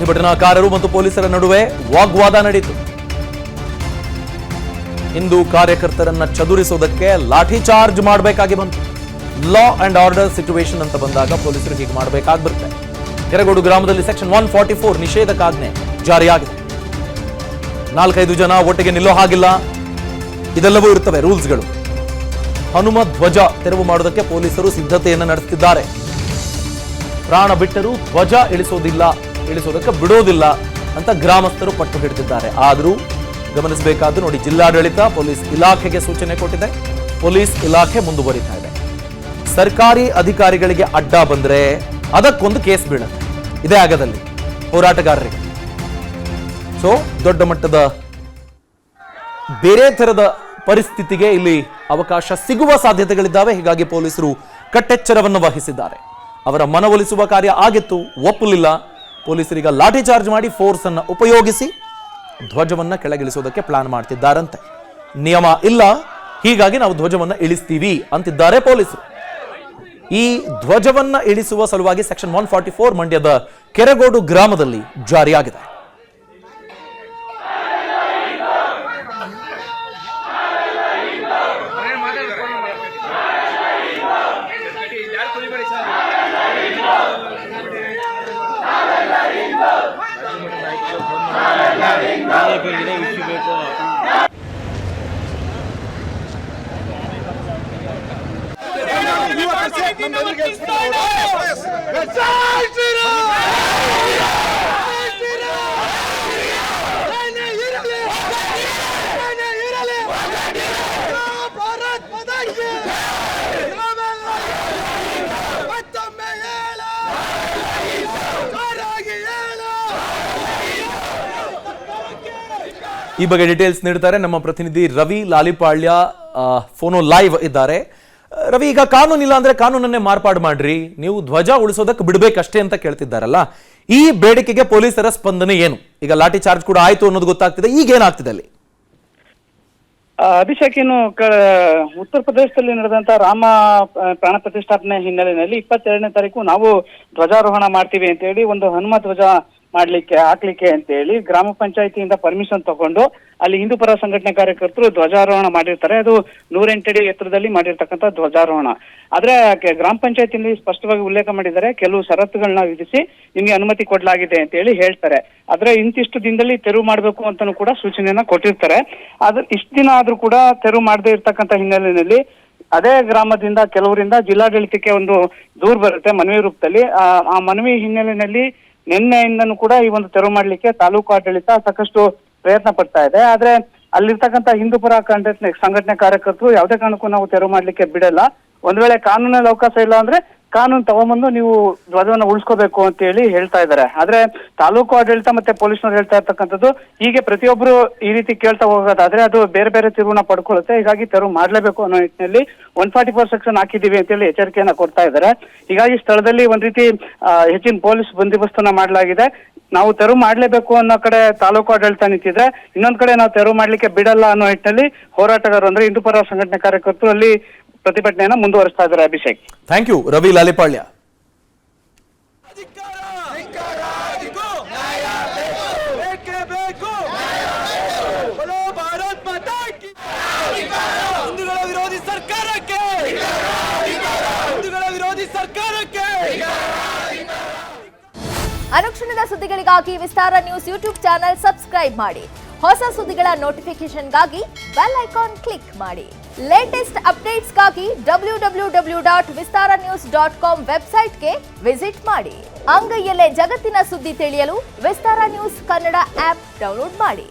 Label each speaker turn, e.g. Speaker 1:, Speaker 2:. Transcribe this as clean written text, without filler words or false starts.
Speaker 1: ಪ್ರತಿಭಟನಾಕಾರರು ಮತ್ತು ಪೊಲೀಸರ ನಡುವೆ ವಾಗ್ವಾದ ನಡೆಯಿತು. ಹಿಂದೂ ಕಾರ್ಯಕರ್ತರನ್ನ ಚದುರಿಸುವುದಕ್ಕೆ ಲಾಠಿ ಚಾರ್ಜ್ ಮಾಡಬೇಕಾಗಿ ಬಂತು. ಲಾ ಅಂಡ್ ಆರ್ಡರ್ ಸಿಚುವೇಶನ್ ಅಂತ ಬಂದಾಗ ಪೊಲೀಸರು ಹೀಗೆ ಮಾಡಬೇಕಾಗಿ ಬರುತ್ತೆ. ಕೆರಗೋಡು ಗ್ರಾಮದಲ್ಲಿ ಸೆಕ್ಷನ್ 144 ನಿಷೇಧಕಾಜ್ಞೆ ಜಾರಿಯಾಗಿದೆ. 4-5 ಜನ ಒಟ್ಟಿಗೆ ನಿಲ್ಲೋ ಹಾಗಿಲ್ಲ, ಇದೆಲ್ಲವೂ ಇರುತ್ತವೆ ರೂಲ್ಸ್ಗಳು. ಹನುಮ ಧ್ವಜ ತೆರವು ಮಾಡೋದಕ್ಕೆ ಪೊಲೀಸರು ಸಿದ್ಧತೆಯನ್ನು ನಡೆಸುತ್ತಿದ್ದಾರೆ. ಪ್ರಾಣ ಬಿಟ್ಟರೂ ಧ್ವಜ ಇಳಿಸೋದಕ್ಕೆ ಬಿಡೋದಿಲ್ಲ ಅಂತ ಗ್ರಾಮಸ್ಥರು ಪಟ್ಟು ಹಿಡಿದಿದ್ದಾರೆ. ಆದರೂ ಗಮನಿಸಬೇಕಾದ್ದು ನೋಡಿ, ಜಿಲ್ಲಾಡಳಿತ ಪೊಲೀಸ್ ಇಲಾಖೆಗೆ ಸೂಚನೆ ಕೊಟ್ಟಿದೆ. ಪೊಲೀಸ್ ಇಲಾಖೆ ಮುಂದುವರಿತಾ ಇದೆ. ಸರ್ಕಾರಿ ಅಧಿಕಾರಿಗಳಿಗೆ ಅಡ್ಡ ಬಂದ್ರೆ ಅದಕ್ಕೊಂದು ಕೇಸ್ ಬೀಳುತ್ತೆ ಇದೇ ಆಗದಲ್ಲಿ ಹೋರಾಟಗಾರರಿಗೆ. ಸೊ ದೊಡ್ಡ ಮಟ್ಟದ ಬೇರೆ ತರದ ಪರಿಸ್ಥಿತಿಗೆ ಇಲ್ಲಿ ಅವಕಾಶ ಸಿಗುವ ಸಾಧ್ಯತೆಗಳಿದ್ದಾವೆ. ಹೀಗಾಗಿ ಪೊಲೀಸರು ಕಟ್ಟೆಚ್ಚರವನ್ನು ವಹಿಸಿದ್ದಾರೆ. ಅವರ ಮನವೊಲಿಸುವ ಕಾರ್ಯ ಆಗಿತ್ತು, ಒಪ್ಪಲಿಲ್ಲ. ಪೊಲೀಸರಿಗೆ ಲಾಠಿ ಚಾರ್ಜ್ ಮಾಡಿ ಫೋರ್ಸ್ ಅನ್ನು ಉಪಯೋಗಿಸಿ ಧ್ವಜವನ್ನ ಕೆಳಗಿಳಿಸೋದಕ್ಕೆ ಪ್ಲಾನ್ ಮಾಡ್ತಿದ್ದಾರಂತೆ. ನಿಯಮ ಇಲ್ಲ, ಹೀಗಾಗಿ ನಾವು ಧ್ವಜವನ್ನ ಇಳಿಸ್ತೀವಿ ಅಂತಿದ್ದಾರೆ ಪೊಲೀಸರು. ಈ ಧ್ವಜವನ್ನ ಇಳಿಸುವ ಸಲುವಾಗಿ ಸೆಕ್ಷನ್ 144 ಮಂಡ್ಯದ ಕೆರಗೋಡು ಗ್ರಾಮದಲ್ಲಿ ಜಾರಿಯಾಗಿದೆ. ಈ ಬಗ್ಗೆ ಡೀಟೇಲ್ಸ್ ನೀಡ್ತಾರೆ ನಮ್ಮ ಪ್ರತಿನಿಧಿ ರವಿ ಲಾಲಿಪಾಳ್ಯ. ಫೋನೋ ಲೈವ್ ಇದ್ದಾರೆ. ರವಿ, ಈಗ ಕಾನೂನಿಲ್ಲ ಅಂದ್ರೆ ಕಾನೂನನ್ನೇ ಮಾರ್ಪಾಡು ಮಾಡ್ರಿ, ನೀವು ಧ್ವಜ ಉಳಿಸೋದಕ್ಕೆ ಬಿಡ್ಬೇಕಷ್ಟೇ ಅಂತ ಕೇಳ್ತಿದ್ದಾರಲ್ಲ, ಈ ಬೇಡಿಕೆಗೆ ಪೊಲೀಸರ ಸ್ಪಂದನೆ ಏನು? ಈಗ ಲಾಠಿ ಚಾರ್ಜ್ ಕೂಡ ಆಯ್ತು ಅನ್ನೋದು ಗೊತ್ತಾಗ್ತಿದೆ, ಈಗ ಏನಾಗ್ತಿದೆ ಅಲ್ಲಿ?
Speaker 2: ಅಭಿಷೇಕ್, ಇನ್ನು ಉತ್ತರ ಪ್ರದೇಶದಲ್ಲಿ ನಡೆದಂತ ರಾಮ ಪ್ರಾಣ ಪ್ರತಿಷ್ಠಾಪನೆ ಹಿನ್ನೆಲೆಯಲ್ಲಿ 22ನೇ ತಾರೀಕು ನಾವು ಧ್ವಜಾರೋಹಣ ಮಾಡ್ತೀವಿ ಅಂತ ಹೇಳಿ ಒಂದು ಹನುಮ ಧ್ವಜ ಹಾಕ್ಲಿಕ್ಕೆ ಅಂತ ಹೇಳಿ ಗ್ರಾಮ ಪಂಚಾಯತಿಯಿಂದ ಪರ್ಮಿಷನ್ ತಗೊಂಡು ಅಲ್ಲಿ ಹಿಂದೂ ಪರ ಸಂಘಟನೆ ಕಾರ್ಯಕರ್ತರು ಧ್ವಜಾರೋಹಣ ಮಾಡಿರ್ತಾರೆ. ಅದು 108 ಅಡಿ ಎತ್ತರದಲ್ಲಿ ಮಾಡಿರ್ತಕ್ಕಂಥ ಧ್ವಜಾರೋಹಣ. ಆದ್ರೆ ಗ್ರಾಮ ಪಂಚಾಯತಿಯಲ್ಲಿ ಸ್ಪಷ್ಟವಾಗಿ ಉಲ್ಲೇಖ ಮಾಡಿದ್ದಾರೆ, ಕೆಲವು ಷರತ್ತುಗಳನ್ನ ವಿಧಿಸಿ ನಿಮ್ಗೆ ಅನುಮತಿ ಕೊಡ್ಲಾಗಿದೆ ಅಂತ ಹೇಳಿ ಹೇಳ್ತಾರೆ. ಆದ್ರೆ ಇಂತಿಷ್ಟು ದಿನದಲ್ಲಿ ತೆರವು ಮಾಡ್ಬೇಕು ಅಂತಾನು ಕೂಡ ಸೂಚನೆಯನ್ನ ಕೊಟ್ಟಿರ್ತಾರೆ. ಆದ್ರೆ ಇಷ್ಟು ದಿನ ಆದ್ರೂ ಕೂಡ ತೆರವು ಮಾಡದೇ ಇರ್ತಕ್ಕಂಥ ಹಿನ್ನೆಲೆಯಲ್ಲಿ ಅದೇ ಗ್ರಾಮದಿಂದ ಕೆಲವರಿಂದ ಜಿಲ್ಲಾಡಳಿತಕ್ಕೆ ಒಂದು ದೂರು ಬರುತ್ತೆ ಮನವಿ ರೂಪದಲ್ಲಿ. ಆ ಮನವಿ ಹಿನ್ನೆಲೆಯಲ್ಲಿ ನಿನ್ನೆಯಿಂದನೂ ಕೂಡ ಈ ಒಂದು ತೆರವು ಮಾಡ್ಲಿಕ್ಕೆ ತಾಲೂಕು ಆಡಳಿತ ಸಾಕಷ್ಟು ಪ್ರಯತ್ನ ಪಡ್ತಾ ಇದೆ. ಆದ್ರೆ ಅಲ್ಲಿರ್ತಕ್ಕಂಥ ಹಿಂದೂ ಪರ ಸಂಘಟನೆ ಕಾರ್ಯಕರ್ತರು ಯಾವುದೇ ಕಾರಣಕ್ಕೂ ನಾವು ತೆರವು ಮಾಡ್ಲಿಕ್ಕೆ ಬಿಡಲ್ಲ, ಒಂದ್ ವೇಳೆ ಕಾನೂನಲ್ಲಿ ಅವಕಾಶ ಇಲ್ಲ ಅಂದ್ರೆ ಕಾನೂನು ತಗೊಂಬಂದು ನೀವು ಧ್ವಜವನ್ನ ಉಳಿಸ್ಕೋಬೇಕು ಅಂತ ಹೇಳಿ ಹೇಳ್ತಾ ಇದ್ದಾರೆ. ಆದ್ರೆ ತಾಲೂಕು ಆಡಳಿತ ಮತ್ತೆ ಪೊಲೀಸ್ನವ್ರು ಹೇಳ್ತಾ ಇರ್ತಕ್ಕಂಥದ್ದು, ಹೀಗೆ ಪ್ರತಿಯೊಬ್ರು ಈ ರೀತಿ ಕೇಳ್ತಾ ಹೋಗೋದಾದ್ರೆ ಅದು ಬೇರೆ ಬೇರೆ ತಿರುವನ್ನ ಪಡ್ಕೊಳ್ಳುತ್ತೆ, ಹೀಗಾಗಿ ತೆರವು ಮಾಡ್ಲೇಬೇಕು ಅನ್ನೋ ನಿಟ್ಟಿನಲ್ಲಿ 144 ಸೆಕ್ಷನ್ ಹಾಕಿದೀವಿ ಅಂತ ಹೇಳಿ ಎಚ್ಚರಿಕೆಯನ್ನ ಕೊಡ್ತಾ ಇದ್ದಾರೆ. ಹೀಗಾಗಿ ಸ್ಥಳದಲ್ಲಿ ಒಂದ್ ರೀತಿ ಹೆಚ್ಚಿನ ಪೊಲೀಸ್ ಬಂದೋಬಸ್ತನ್ನ ಮಾಡಲಾಗಿದೆ. ನಾವು ತೆರವು ಮಾಡ್ಲೇಬೇಕು ಅನ್ನೋ ಕಡೆ ತಾಲೂಕು ಆಡಳಿತ ನಿಂತಿದ್ರೆ, ಇನ್ನೊಂದ್ ಕಡೆ ನಾವು ತೆರವು ಮಾಡ್ಲಿಕ್ಕೆ ಬಿಡಲ್ಲ ಅನ್ನೋ ನಿಟ್ಟಿನಲ್ಲಿ ಹೋರಾಟಗಾರರು ಅಂದ್ರೆ ಹಿಂದೂ ಪರ ಸಂಘಟನೆ ಕಾರ್ಯಕರ್ತರು ಅಲ್ಲಿ ಪ್ರತಿಭಟನೆಯನ್ನ ಮುಂದುವರಿಸ್ತಾ ಇದ್ದಾರೆ. Abhishek,
Speaker 1: thank you Ravi Lalipalya.
Speaker 3: ಅನುಕ್ಷಣದ ಸುದ್ದಿಗಳಿಗಾಗಿ Vistara news YouTube channel subscribe ಮಾಡಿ. ಹೊಸ ಸುದ್ದಿಗಳ ನೋಟಿಫಿಕೇಶನ್ಗಾಗಿ ಬೆಲ್ ಐಕಾನ್ ಕ್ಲಿಕ್ ಮಾಡಿ. ಲೇಟೆಸ್ಟ್ ಅಪ್ಡೇಟ್ಸ್ಗಾಗಿ www.vistaranews.com ವೆಬ್ಸೈಟ್ಗೆ ವಿಸಿಟ್ ಮಾಡಿ. ಅಂಗೈಯಲ್ಲೇ ಜಗತ್ತಿನ ಸುದ್ದಿ ತಿಳಿಯಲು Vistara news Kannada app download ಮಾಡಿ.